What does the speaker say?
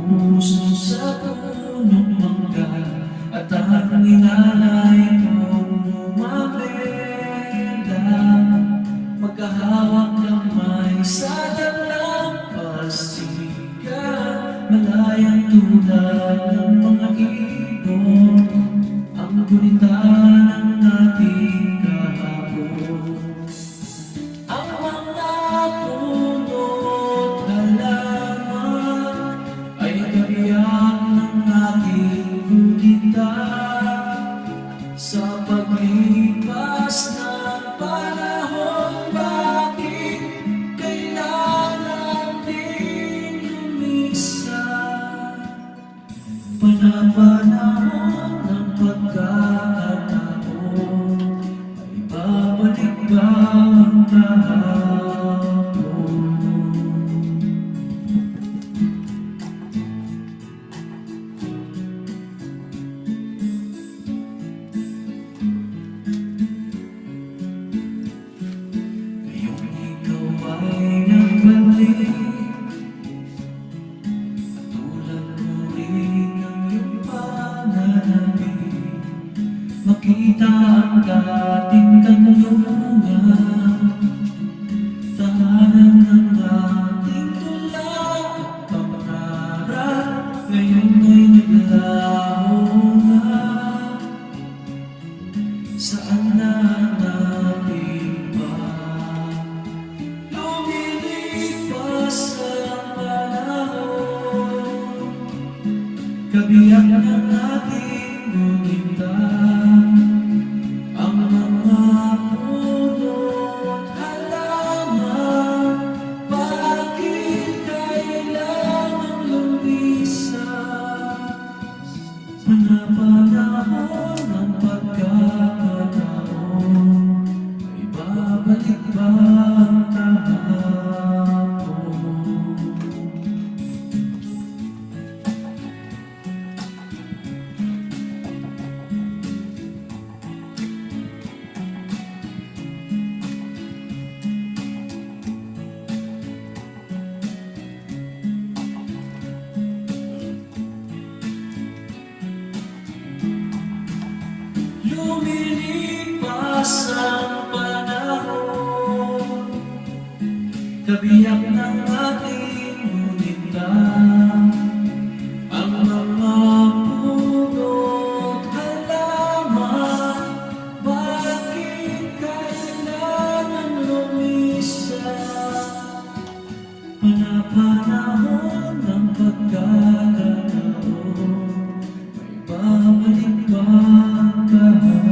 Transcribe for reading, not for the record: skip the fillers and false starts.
puso sa punong mangga at ang inalay kong umabela. Magkahawak kamay sa dalampasigan, malayang tulad ng mga ibon ang gunita ng ating kahapon. Ang mga puno't halaman ay kabiyak ng ating gunita. Sa paglipas ng panahon, bakit kailangan din lumisan? Panapanahon ng pagkakataon, ay babalik ba ang kahapon? Ngayong ikaw ay nagbalik, tulad ko rin ng iyong pananabik. Makita ang dating kanlungan, tahanan ng ating tula at pangarap, ngayon ay naglaho na. Saan na hanapin ba? Lumilipas ang panahon, kabiyak ng ating gunita. Ang mga puno't halaman, bakit kailangan lumisan? Panapanahon ng pagkakataon, ay babalik ba ang kahapon? Lumilipas ang panahon, kabiyak ng ating gunita. Ang mga puno't halaman, bakit kailangan lumisan? Panapanahon ng pagkakataon, may babalik ba ang kahapon?